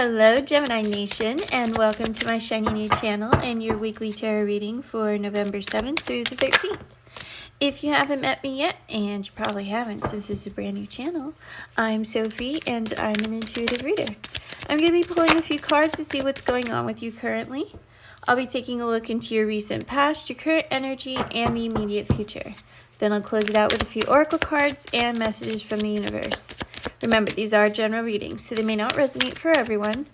Hello Gemini Nation, and welcome to my shiny new channel and your weekly tarot reading for November 7th through the 13th. If you haven't met me yet, and you probably haven't since this is a brand new channel, I'm Sophie and I'm an intuitive reader. I'm going to be pulling a few cards to see what's going on with you currently. I'll be taking a look into your recent past, your current energy, and the immediate future. Then I'll close it out with a few oracle cards and messages from the universe. Remember, these are general readings, so they may not resonate for everyone.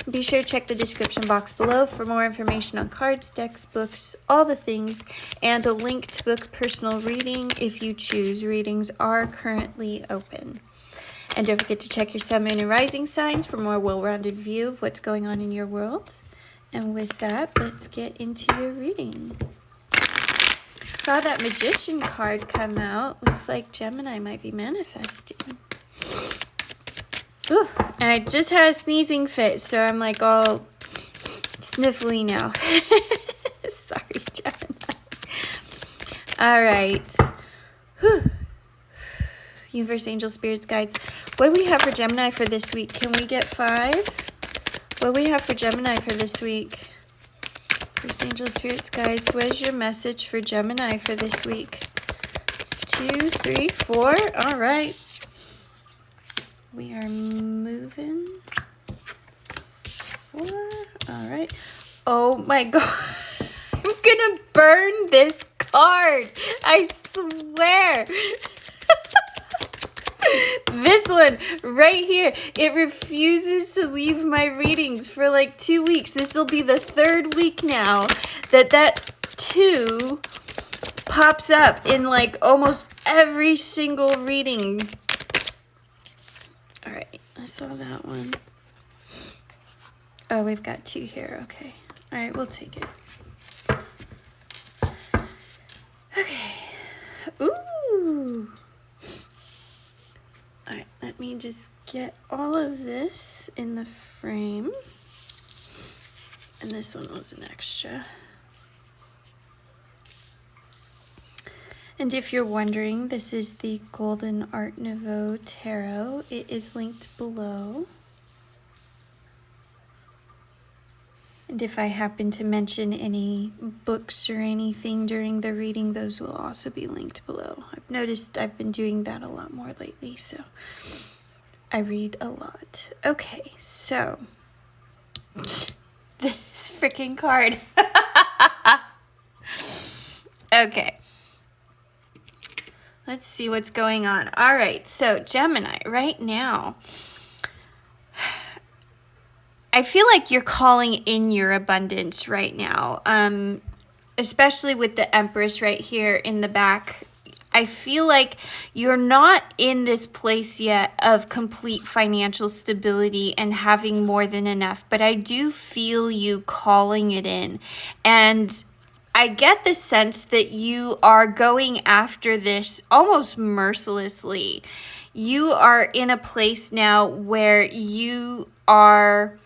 Be sure to check the description box below for more information on cards, decks, books, all the things, and a link to book personal reading if you choose. Readings are currently open. And don't forget to check your sun, moon, and rising signs for a more well-rounded view of what's going on in your world. And with that, let's get into your reading. Saw that Magician card come out. Looks like Gemini might be manifesting. Ooh, and I just had a sneezing fit, so I'm like all sniffly now. Sorry, Gemini. All right. Whew. Universe, angel, spirits, guides. What do we have for Gemini for this week? Can we get 5? What do we have for Gemini for this week? Universe, angel, spirits, guides. What is your message for Gemini for this week? It's 2, 3, 4. All right. We are moving 4. All right. Oh my God. I'm gonna burn this card. I swear. This one right here. It refuses to leave my readings for like 2 weeks. This will be the 3rd week now that 2 pops up in like almost every single reading. All right, I saw that one. Oh, we've got 2 here. Okay. All right, we'll take it. Okay. Ooh. All right, let me just get all of this in the frame. And this one was an extra. And if you're wondering, this is the Golden Art Nouveau Tarot. It is linked below. And if I happen to mention any books or anything during the reading, those will also be linked below. I've noticed I've been doing that a lot more lately, so I read a lot. Okay, so this freaking card. Okay. Let's see what's going on. All right, so Gemini, right now, I feel like you're calling in your abundance right now, especially with the Empress right here in the back. I feel like you're not in this place yet of complete financial stability and having more than enough, but I do feel you calling it in. And I get the sense that you are going after this almost mercilessly. You are in a place now where you are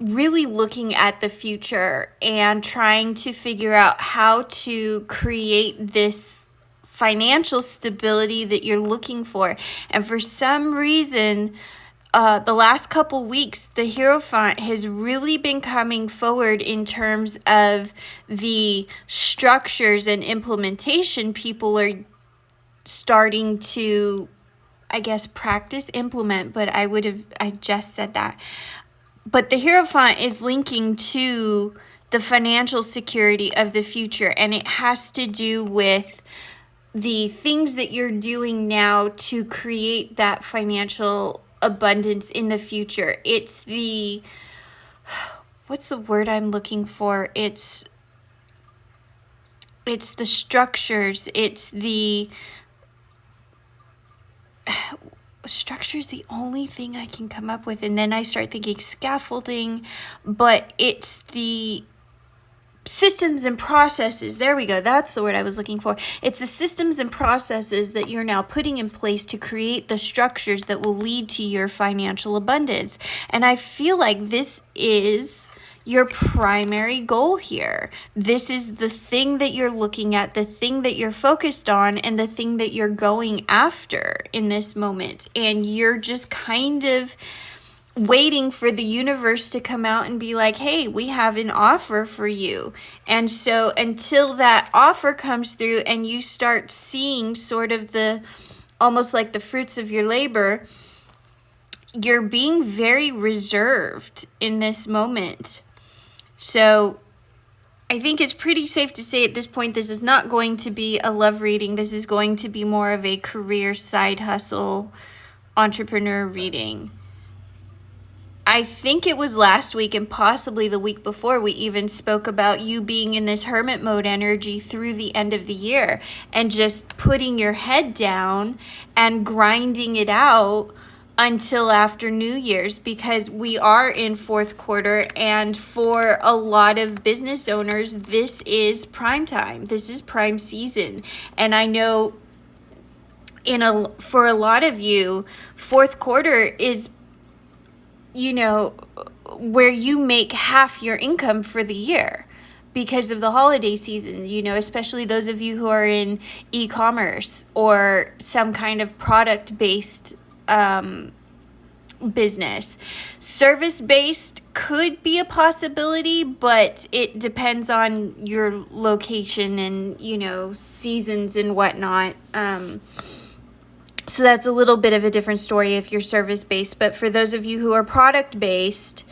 really looking at the future and trying to figure out how to create this financial stability that you're looking for. And for some reason, the last couple weeks, the Hierophant has really been coming forward in terms of the structures and implementation people are starting to, I guess, practice, implement, but I just said that. But the Hierophant is linking to the financial security of the future, and it has to do with the things that you're doing now to create that financial abundance in the future. It's the, what's the word I'm looking for? It's the structures. It's the structure is the only thing I can come up with. And then I start thinking scaffolding, but it's the systems and processes. There we go. That's the word I was looking for. It's the systems and processes that you're now putting in place to create the structures that will lead to your financial abundance. And I feel like this is your primary goal here. This is the thing that you're looking at, the thing that you're focused on, and the thing that you're going after in this moment. And you're just kind of waiting for the universe to come out and be like, hey, we have an offer for you. And so until that offer comes through and you start seeing sort of almost like the fruits of your labor, you're being very reserved in this moment. So I think it's pretty safe to say at this point, this is not going to be a love reading. This is going to be more of a career side hustle entrepreneur reading. I think it was last week and possibly the week before we even spoke about you being in this hermit mode energy through the end of the year and just putting your head down and grinding it out until after New Year's, because we are in fourth quarter, and for a lot of business owners, this is prime time. This is prime season. And I know for a lot of you, fourth quarter is, where you make half your income for the year because of the holiday season, especially those of you who are in e-commerce or some kind of product-based business. Service-based could be a possibility, but it depends on your location and, seasons and whatnot. So that's a little bit of a different story if you're service-based. But for those of you who are product-based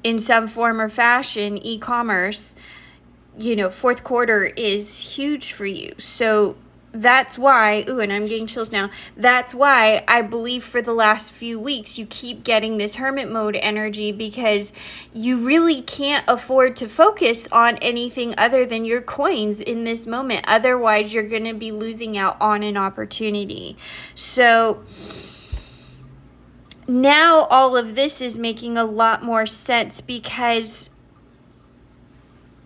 in some form or fashion, e-commerce, fourth quarter is huge for you. So that's why, and I'm getting chills now. That's why I believe for the last few weeks, you keep getting this hermit mode energy, because you really can't afford to focus on anything other than your coins in this moment. Otherwise, you're going to be losing out on an opportunity. So now all of this is making a lot more sense, because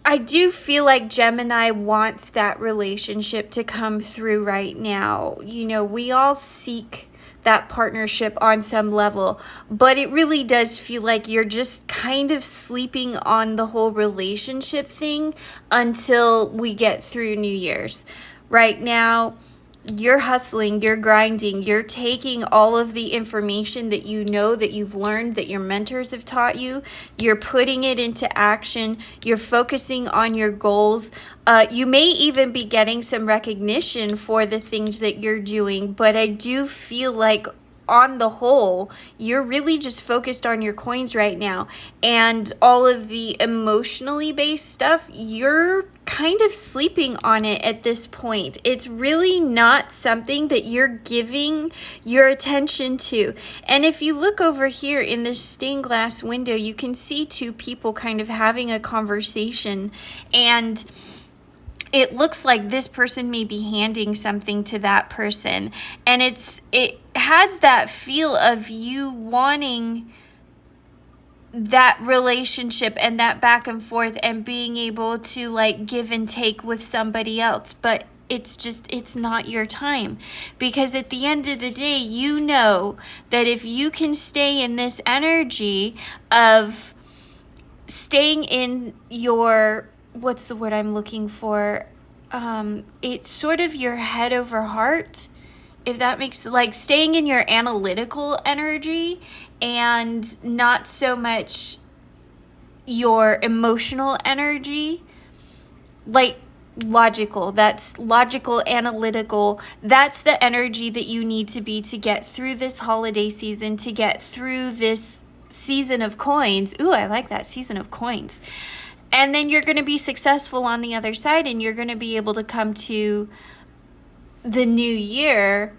I do feel like Gemini wants that relationship to come through right now. We all seek that partnership on some level, but it really does feel like you're just kind of sleeping on the whole relationship thing until we get through New Year's. Right now, you're hustling, you're grinding, you're taking all of the information that that you've learned, that your mentors have taught you, you're putting it into action, you're focusing on your goals. You may even be getting some recognition for the things that you're doing, but I do feel like on the whole, you're really just focused on your coins right now. And all of the emotionally based stuff, you're kind of sleeping on it at this point. It's really not something that you're giving your attention to. And if you look over here in this stained glass window, you can see two people kind of having a conversation, and it looks like this person may be handing something to that person. And it has that feel of you wanting that relationship and that back and forth and being able to like give and take with somebody else. But it's not your time, because at the end of the day, you know that if you can stay in this energy of staying in your, what's the word I'm looking for? It's sort of your head over heart, if that makes, like staying in your analytical energy and not so much your emotional energy, like logical, that's logical, analytical. That's the energy that you need to be to get through this holiday season, to get through this season of coins. Ooh, I like that, season of coins. And then you're going to be successful on the other side, and you're going to be able to come to the new year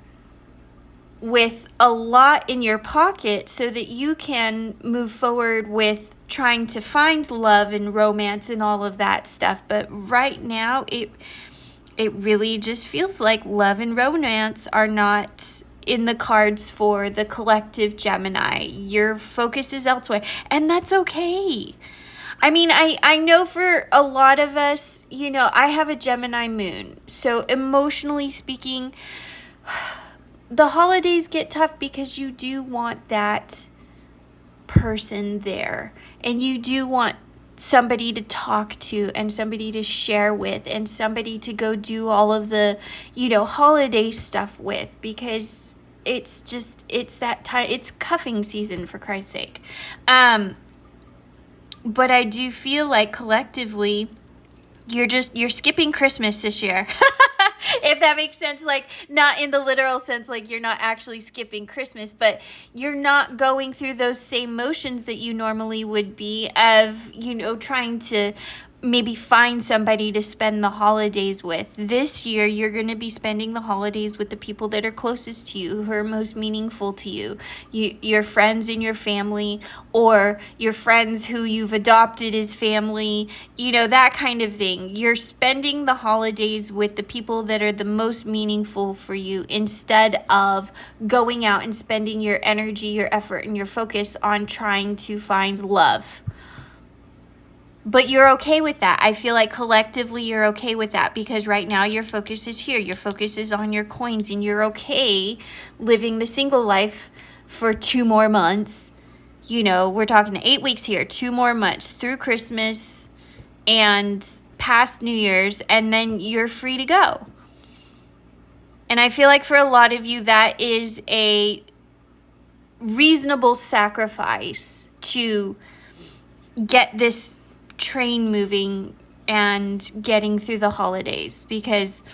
with a lot in your pocket so that you can move forward with trying to find love and romance and all of that stuff. But right now, it really just feels like love and romance are not in the cards for the collective Gemini. Your focus is elsewhere, and that's okay. I mean, I know for a lot of us, I have a Gemini moon. So emotionally speaking, the holidays get tough because you do want that person there. And you do want somebody to talk to and somebody to share with and somebody to go do all of the, holiday stuff with, because it's that time. It's cuffing season, for Christ's sake. But I do feel like collectively you're skipping Christmas this year. If that makes sense, like not in the literal sense, like you're not actually skipping Christmas, but you're not going through those same motions that you normally would be of, trying to maybe find somebody to spend the holidays with. This year, you're going to be spending the holidays with the people that are closest to you, who are most meaningful to you, your friends and your family, or your friends who you've adopted as family, that kind of thing. You're spending the holidays with the people that are the most meaningful for you, instead of going out and spending your energy, your effort, and your focus on trying to find love. But you're okay with that. I feel like collectively you're okay with that, because right now your focus is here. Your focus is on your coins, and you're okay living the single life for 2 more months. We're talking 8 weeks here, 2 more months through Christmas and past New Year's, and then you're free to go. And I feel like for a lot of you, that is a reasonable sacrifice to get this train moving and getting through the holidays, because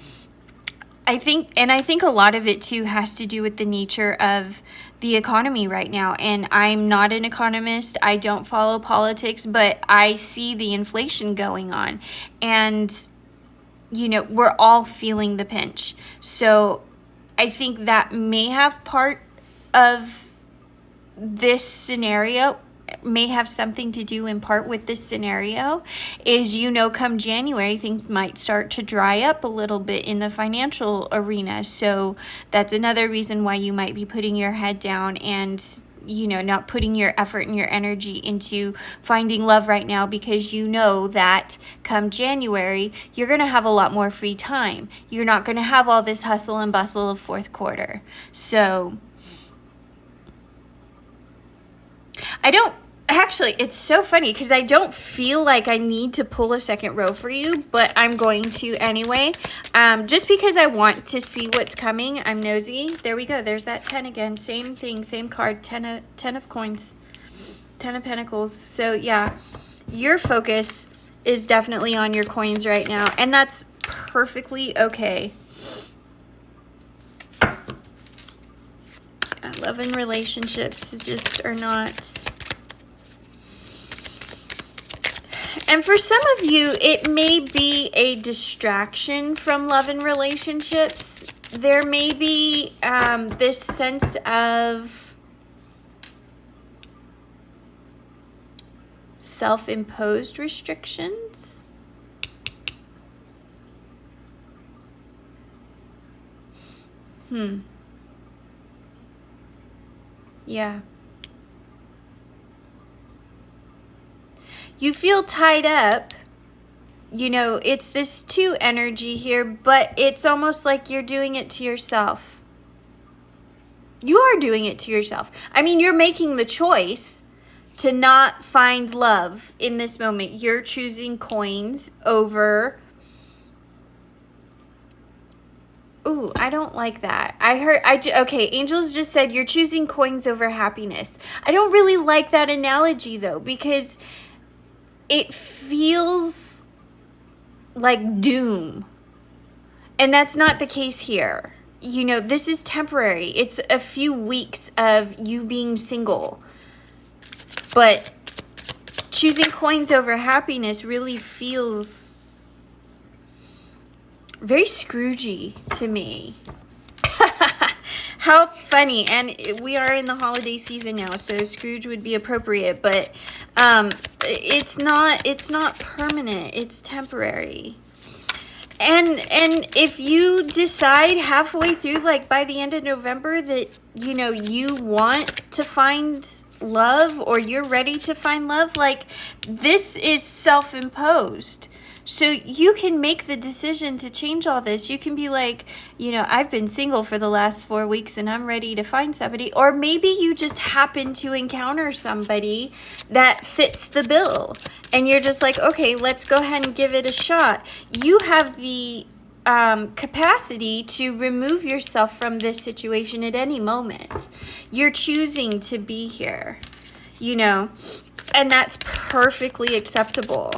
I think a lot of it too has to do with the nature of the economy right now. And I'm not an economist, I don't follow politics, but I see the inflation going on, and we're all feeling the pinch. So I think that may have part of this scenario, may have something to do in part with this scenario, is come January, things might start to dry up a little bit in the financial arena. So that's another reason why you might be putting your head down and not putting your effort and your energy into finding love right now, because that come January you're going to have a lot more free time. You're not going to have all this hustle and bustle of fourth quarter. So it's so funny because I don't feel like I need to pull a second row for you, but I'm going to anyway, just because I want to see what's coming. I'm nosy. There we go. There's that 10 again. Same thing, same card, 10 of coins, 10 of pentacles. So yeah, your focus is definitely on your coins right now, and that's perfectly okay. Love and relationships just are not. And for some of you, it may be a distraction from love and relationships. There may be this sense of self-imposed restrictions. Yeah. You feel tied up. It's this 2 energy here, but it's almost like you're doing it to yourself. You are doing it to yourself. I mean, you're making the choice to not find love in this moment. You're choosing coins over. Ooh, I don't like that. Okay, Angels just said you're choosing coins over happiness. I don't really like that analogy though, because it feels like doom. And that's not the case here. This is temporary. It's a few weeks of you being single. But choosing coins over happiness really feels very Scroogey to me. How funny. And we are in the holiday season now, so Scrooge would be appropriate, but it's not permanent. It's temporary. And if you decide halfway through, like by the end of November, that you want to find love, or you're ready to find love, like this is self-imposed. So you can make the decision to change all this. You can be like, I've been single for the last 4 weeks and I'm ready to find somebody. Or maybe you just happen to encounter somebody that fits the bill. And you're just like, okay, let's go ahead and give it a shot. You have the capacity to remove yourself from this situation at any moment. You're choosing to be here, you know, and that's perfectly acceptable,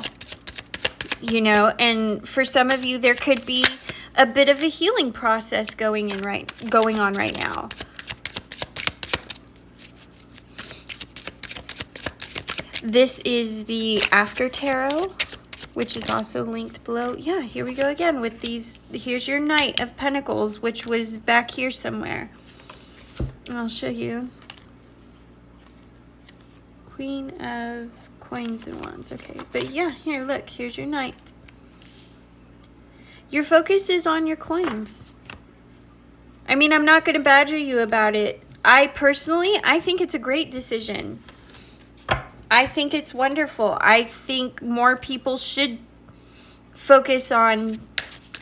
you know. And for some of you, there could be a bit of a healing process going on right now. This is the After Tarot, which is also linked below. Yeah, here we go again with these. Here's your Knight of Pentacles, which was back here somewhere. And I'll show you. Queen of Coins and Wands. Okay, but yeah, here, look. Here's your Knight. Your focus is on your coins. I mean, I'm not going to badger you about it. I think it's a great decision. I think it's wonderful. I think more people should focus on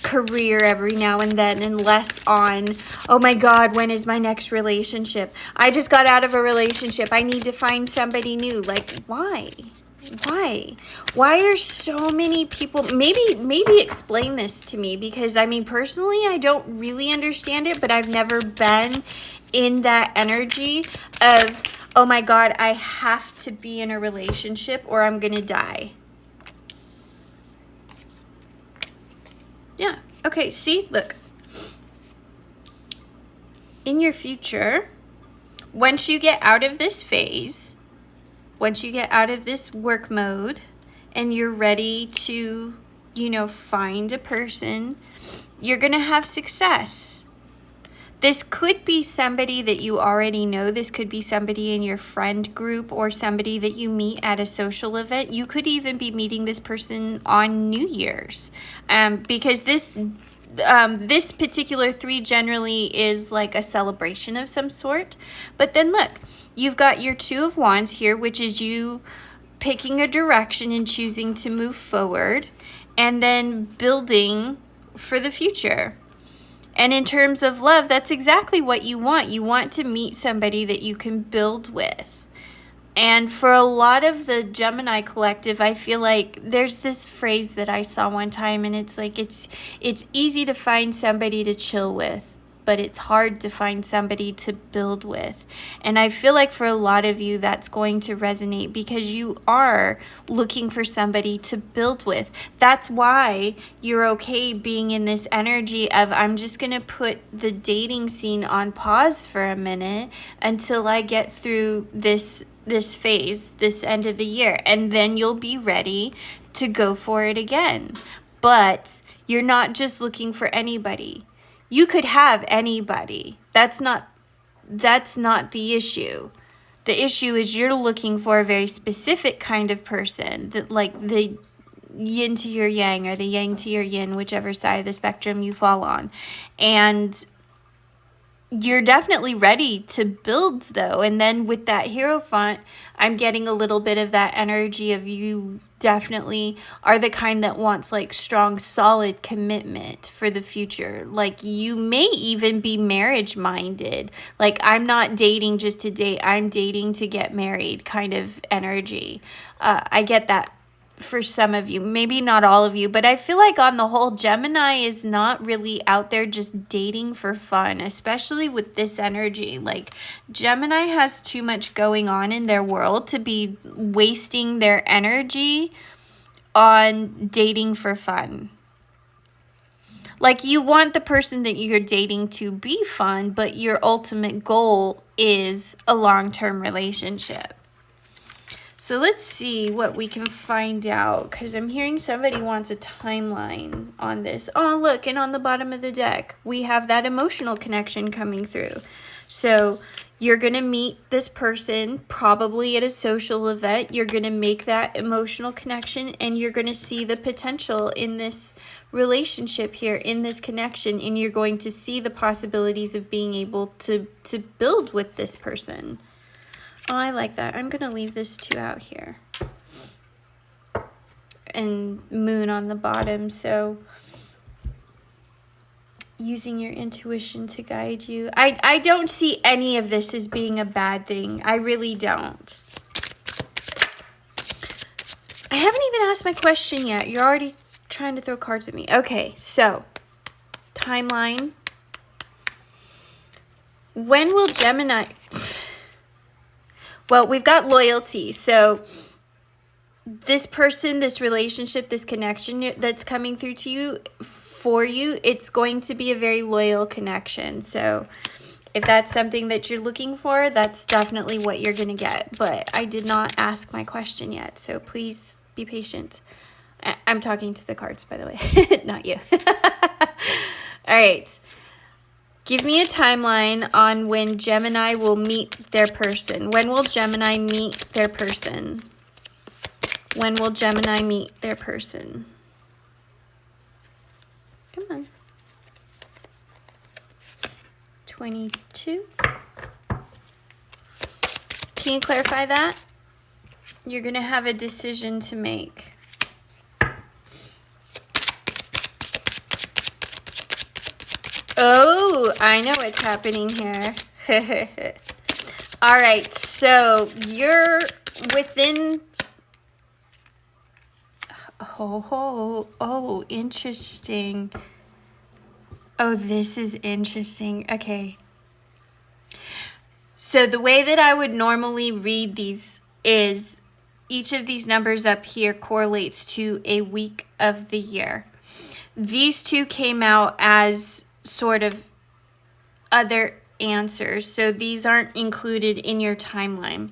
career every now and then and less on, oh my God, when is my next relationship? I just got out of a relationship. I need to find somebody new. Like, why? Why are so many people, maybe explain this to me, because I mean, personally, I don't really understand it, but I've never been in that energy of, oh my God, I have to be in a relationship or I'm gonna die. Yeah, okay, see, look. In your future, once you get out of this phase, once you get out of this work mode and you're ready to, you know, find a person, you're gonna have success. This could be somebody that you already know. This could be somebody in your friend group or somebody that you meet at a social event. You could even be meeting this person on New Year's, because this particular 3 generally is like a celebration of some sort. But then look, you've got your 2 of Wands here, which is you picking a direction and choosing to move forward and then building for the future. And in terms of love, that's exactly what you want. You want to meet somebody that you can build with. And for a lot of the Gemini collective, I feel like there's this phrase that I saw one time, and it's like, it's easy to find somebody to chill with, but it's hard to find somebody to build with. And I feel like for a lot of you, that's going to resonate because you are looking for somebody to build with. That's why you're okay being in this energy of, I'm just going to put the dating scene on pause for a minute until I get through this phase, this end of the year, and then you'll be ready to go for it again. But you're not just looking for anybody. You could have anybody. That's not the issue. The issue is you're looking for a very specific kind of person, that like the yin to your yang or the yang to your yin, whichever side of the spectrum you fall on. And you're definitely ready to build though. And then with that Hierophant, I'm getting a little bit of that energy of you definitely are the kind that wants like strong, solid commitment for the future. Like you may even be marriage minded. Like I'm not dating just to date, I'm dating to get married kind of energy. I get that for some of you, maybe not all of you, but I feel like on the whole, Gemini is not really out there just dating for fun, especially with this energy. Like Gemini has too much going on in their world to be wasting their energy on dating for fun. Like you want the person that you're dating to be fun, but your ultimate goal is a long-term relationship. So let's see what we can find out, because I'm hearing somebody wants a timeline on this. Oh, look, and on the bottom of the deck, we have that emotional connection coming through. So you're going to meet this person probably at a social event. You're going to make that emotional connection, and you're going to see the potential in this relationship here, in this connection, and you're going to see the possibilities of being able to build with this person. Oh, I like that. I'm going to leave this 2 out here. And moon on the bottom. So using your intuition to guide you. I don't see any of this as being a bad thing. I really don't. I haven't even asked my question yet. You're already trying to throw cards at me. Okay, so timeline. When will Gemini... Well, we've got loyalty. So this person, this relationship, this connection that's coming through to you, for you, it's going to be a very loyal connection. So if that's something that you're looking for, that's definitely what you're going to get. But I did not ask my question yet, so please be patient. I'm talking to the cards, by the way, not you. All right. Give me a timeline on when Gemini will meet their person. When will Gemini meet their person? When will Gemini meet their person? Come on. 22. Can you clarify that? You're going to have a decision to make. Oh, I know what's happening here. All right, so you're within... Oh, interesting. Oh, this is interesting. Okay. So the way that I would normally read these is each of these numbers up here correlates to a week of the year. These two came out as sort of other answers, so these aren't included in your timeline.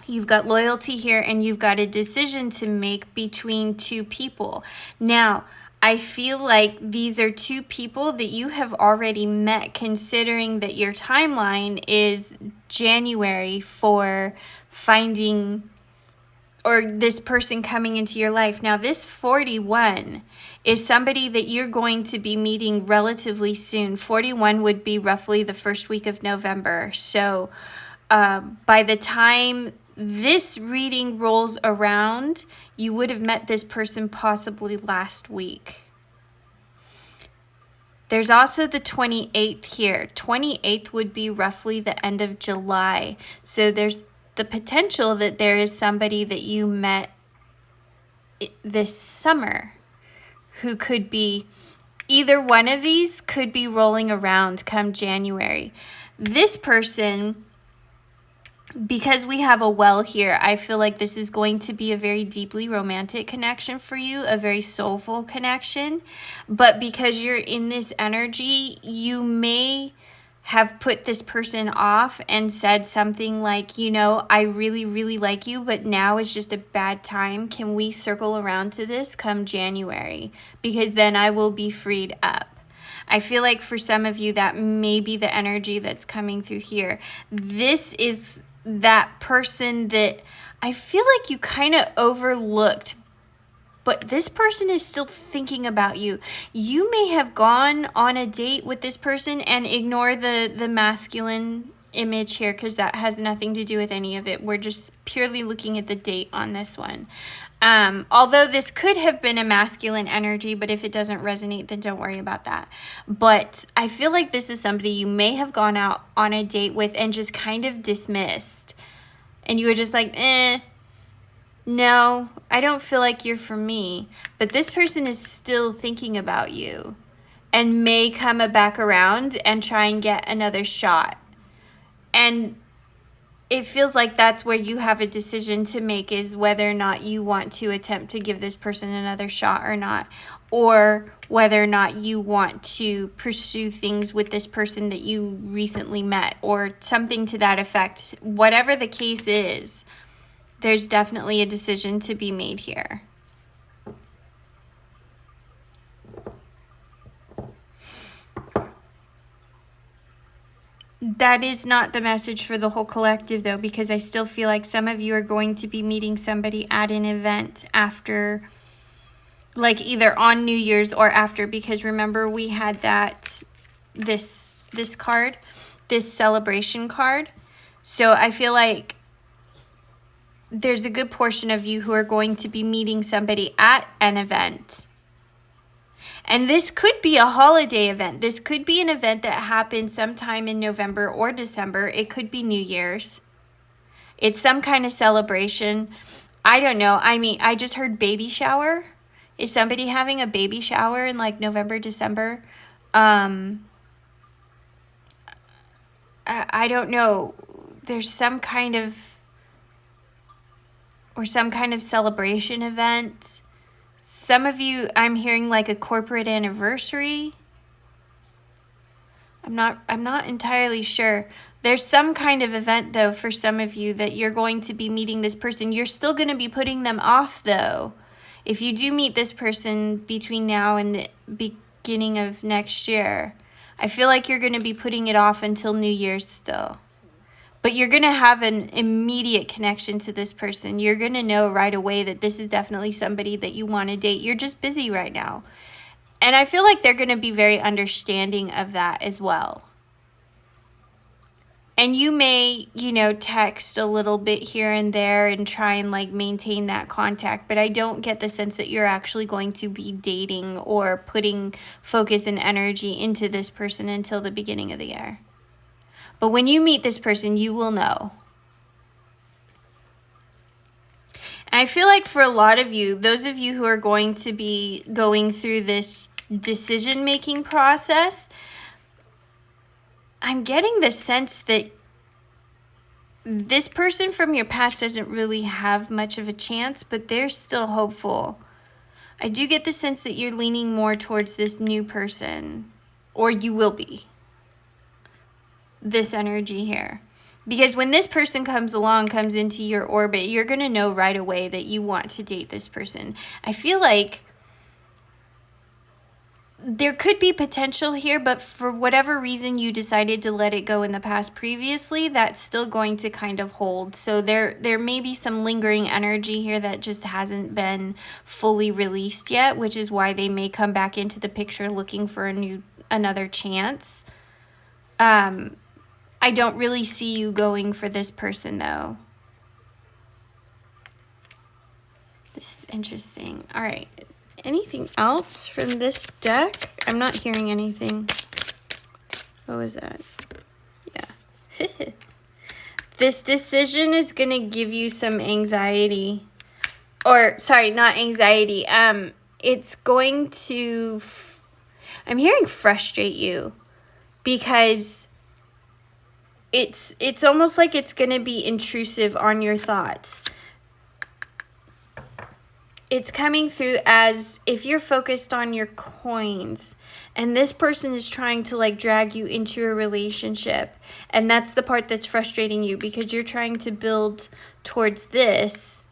You've got loyalty here, and you've got a decision to make between two people. Now, I feel like these are two people that you have already met, considering that your timeline is January for finding or this person coming into your life. Now, this 41 is somebody that you're going to be meeting relatively soon. 41 would be roughly the first week of November. So by the time this reading rolls around, you would have met this person possibly last week. There's also the 28th here. 28th would be roughly the end of July. So there's the potential that there is somebody that you met this summer who could be, either one of these could be rolling around come January. This person, because we have a well here, I feel like this is going to be a very deeply romantic connection for you, a very soulful connection. But because you're in this energy, you may have put this person off and said something like, you know, I really, really like you, but now is just a bad time. Can we circle around to this come January? Because then I will be freed up. I feel like for some of you, that may be the energy that's coming through here. This is that person that I feel like you kind of overlooked, but this person is still thinking about you. You may have gone on a date with this person and ignore the masculine image here, because that has nothing to do with any of it. We're just purely looking at the date on this one. Although this could have been a masculine energy, but if it doesn't resonate, then don't worry about that. But I feel like this is somebody you may have gone out on a date with and just kind of dismissed. And you were just like, no, I don't feel like you're for me. But this person is still thinking about you and may come back around and try and get another shot. And it feels like that's where you have a decision to make, is whether or not you want to attempt to give this person another shot or not, or whether or not you want to pursue things with this person that you recently met, or something to that effect. Whatever the case is, there's definitely a decision to be made here. That is not the message for the whole collective, though, because I still feel like some of you are going to be meeting somebody at an event after, like either on New Year's or after, because remember we had that, this card, this celebration card. So I feel like there's a good portion of you who are going to be meeting somebody at an event. And this could be a holiday event. This could be an event that happens sometime in November or December. It could be New Year's. It's some kind of celebration. I don't know. I mean, I just heard baby shower. Is somebody having a baby shower in like November, December? I don't know. There's some kind of celebration event. Some of you, I'm hearing like a corporate anniversary. I'm not entirely sure. There's some kind of event though for some of you that you're going to be meeting this person. You're still going to be putting them off though. If you do meet this person between now and the beginning of next year, I feel like you're going to be putting it off until New Year's still. But you're going to have an immediate connection to this person. You're going to know right away that this is definitely somebody that you want to date. You're just busy right now. And I feel like they're going to be very understanding of that as well. And you may, text a little bit here and there and try and like maintain that contact. But I don't get the sense that you're actually going to be dating or putting focus and energy into this person until the beginning of the year. But when you meet this person, you will know. And I feel like for a lot of you, those of you who are going to be going through this decision-making process, I'm getting the sense that this person from your past doesn't really have much of a chance, but they're still hopeful. I do get the sense that you're leaning more towards this new person, or you will be. This energy here. Because when this person comes into your orbit, you're going to know right away that you want to date this person. I feel like there could be potential here, but for whatever reason you decided to let it go in the past previously, that's still going to kind of hold. So there may be some lingering energy here that just hasn't been fully released yet, which is why they may come back into the picture looking for another chance. I don't really see you going for this person, though. This is interesting. All right. Anything else from this deck? I'm not hearing anything. What was that? Yeah. This decision is going to give you some anxiety. Or, sorry, not anxiety. It's going to... I'm hearing frustrate you. Because... It's almost like it's going to be intrusive on your thoughts. It's coming through as if you're focused on your coins and this person is trying to like drag you into a relationship. And that's the part that's frustrating you because you're trying to build towards this.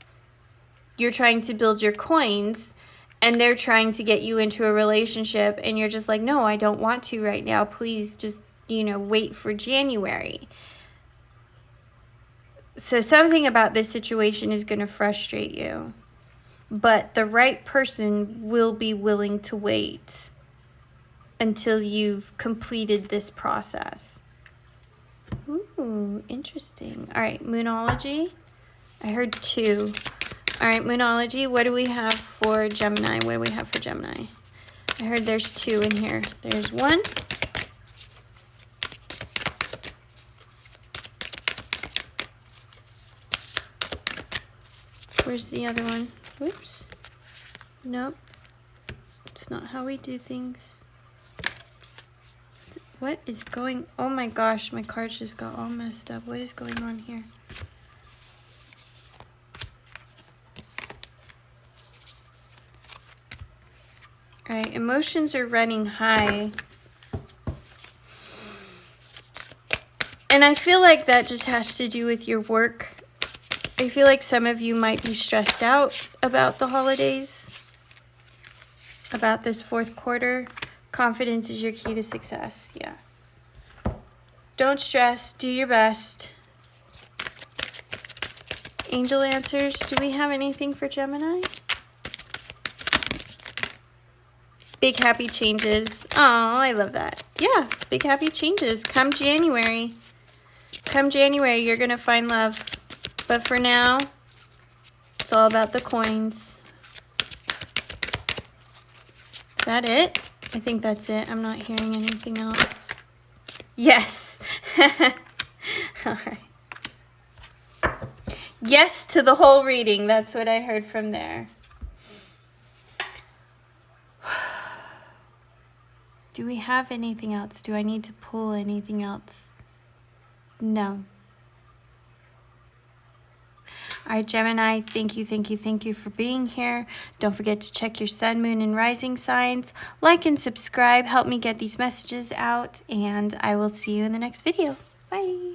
You're trying to build your coins and they're trying to get you into a relationship and you're just like, no, I don't want to right now. Please just wait for January. So something about this situation is going to frustrate you. But the right person will be willing to wait until you've completed this process. Ooh, interesting. All right, Moonology. I heard 2. All right, Moonology, what do we have for Gemini? What do we have for Gemini? I heard there's 2 in here. There's 1. Where's the other one? Whoops. Nope. It's not how we do things. What is going... Oh my gosh, my cards just got all messed up. What is going on here? Alright, emotions are running high. And I feel like that just has to do with your work. I feel like some of you might be stressed out about the holidays, about this 4th quarter. Confidence is your key to success. Yeah. Don't stress. Do your best. Angel answers. Do we have anything for Gemini? Big happy changes. Oh, I love that. Yeah, big happy changes. Come January. Come January, you're going to find love. But for now, it's all about the coins. Is that it? I think that's it. I'm not hearing anything else. Yes. All right. Yes to the whole reading. That's what I heard from there. Do we have anything else? Do I need to pull anything else? No. All right, Gemini, thank you for being here. Don't forget to check your sun, moon, and rising signs. Like and subscribe. Help me get these messages out, and I will see you in the next video. Bye.